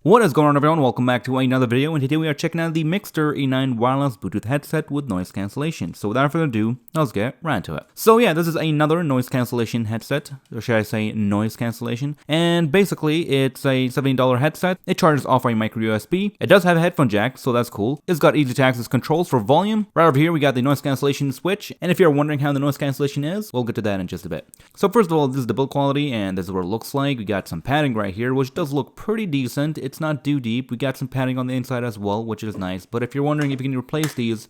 What is going on, everyone? Welcome back to another video, and today we are checking out the Mixcder E9 wireless Bluetooth headset with noise cancellation. So without further ado, let's get right into it. So yeah, this is another noise cancellation headset, or should I say noise cancellation, and basically it's a $70 headset. It charges off a micro USB. It does have a headphone jack, so that's cool. It's got easy to access controls for volume. Right over here we got the noise cancellation switch, and if you're wondering how the noise cancellation is, we'll get to that in just a bit. So first of all, this is the build quality, and this is what it looks like. We got some padding right here, which does look pretty decent. It's not too deep. We got some padding on the inside as well, which is nice. But if you're wondering if you can replace these,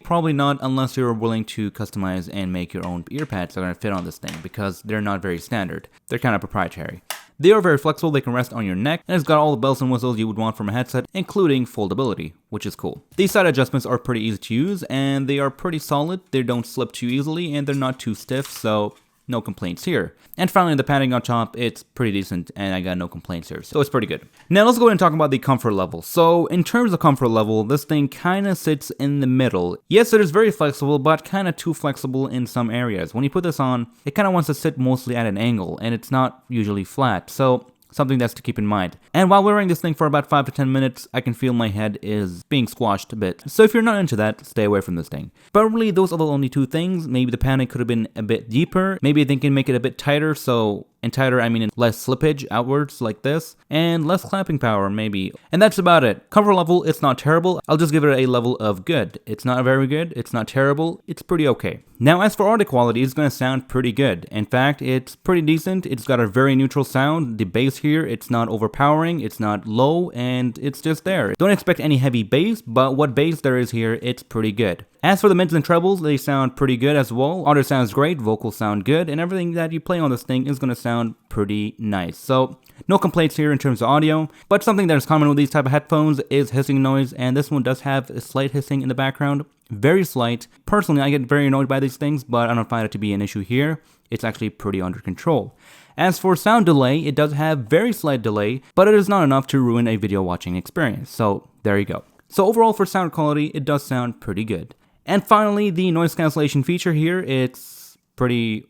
probably not, unless you're willing to customize and make your own ear pads that are going to fit on this thing, because they're not very standard. They're kind of proprietary. They are very flexible, they can rest on your neck, and it's got all the bells and whistles you would want from a headset, including foldability, which is cool. These side adjustments are pretty easy to use, and they are pretty solid. They don't slip too easily, and they're not too stiff, so no complaints here. And finally, the padding on top, it's pretty decent, and I got no complaints here, so it's pretty good. Now let's go ahead and talk about the comfort level. So in terms of comfort level, this thing kind of sits in the middle. Yes, it is very flexible, but kind of too flexible in some areas. When you put this on, it kind of wants to sit mostly at an angle, and it's not usually flat, so something that's to keep in mind. And while wearing this thing for about 5 to 10 minutes, I can feel my head is being squashed a bit. So if you're not into that, stay away from this thing. But really, those are the only two things. Maybe the padding could have been a bit deeper. Maybe they can make it a bit tighter, so and tighter, I mean less slippage outwards like this, and less clamping power maybe. And that's about it. Comfort level, it's not terrible. I'll just give it a level of good. It's not very good, it's not terrible, it's pretty okay. Now as for audio quality, it's going to sound pretty good. In fact, it's pretty decent. It's got a very neutral sound. The bass here, it's not overpowering, it's not low, and it's just there. Don't expect any heavy bass, but what bass there is here, it's pretty good. As for the mids and trebles, they sound pretty good as well. Audio sounds great, vocals sound good, and everything that you play on this thing is going to sound pretty nice. So no complaints here in terms of audio, but something that is common with these type of headphones is hissing noise, and this one does have a slight hissing in the background. Very slight. Personally, I get very annoyed by these things, but I don't find it to be an issue here. It's actually pretty under control. As for sound delay, it does have very slight delay, but it is not enough to ruin a video watching experience. So there you go. So overall for sound quality, it does sound pretty good. And finally, the noise cancellation feature here, it's pretty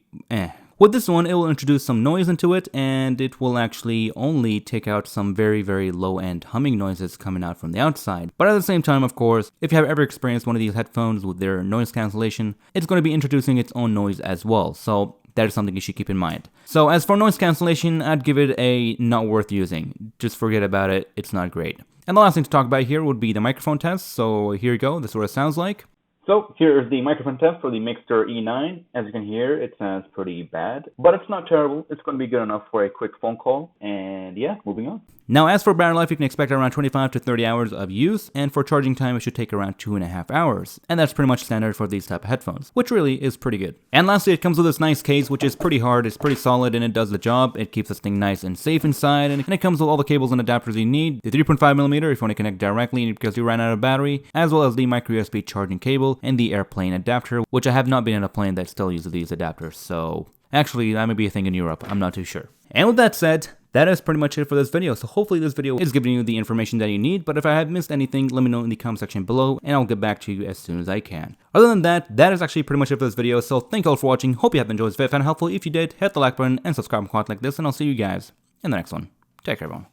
With this one, it will introduce some noise into it, and it will actually only take out some very, very low-end humming noises coming out from the outside. But at the same time, of course, if you have ever experienced one of these headphones with their noise cancellation, it's going to be introducing its own noise as well. So that is something you should keep in mind. So as for noise cancellation, I'd give it a not worth using. Just forget about it, it's not great. And the last thing to talk about here would be the microphone test. So here you go, this is what it sounds like. So here is the microphone test for the Mixcder E9. As you can hear, it sounds pretty bad, but it's not terrible. It's going to be good enough for a quick phone call. And yeah, moving on. Now, as for battery life, you can expect around 25 to 30 hours of use, and for charging time, it should take around 2.5 hours. And that's pretty much standard for these type of headphones, which really is pretty good. And lastly, it comes with this nice case, which is pretty hard, it's pretty solid, and it does the job. It keeps this thing nice and safe inside, and it comes with all the cables and adapters you need. The 3.5mm if you want to connect directly because you ran out of battery, as well as the micro USB charging cable and the airplane adapter, which I have not been in a plane that still uses these adapters, so actually that may be a thing in Europe, I'm not too sure. And with that said, that is pretty much it for this video. So hopefully this video is giving you the information that you need, but if I have missed anything, let me know in the comment section below, and I'll get back to you as soon as I can. Other than that, that is actually pretty much it for this video, so thank you all for watching. Hope you have enjoyed this video. If you found it helpful, if you did, hit the like button and subscribe and content like this, and I'll see you guys in the next one. Take care, everyone.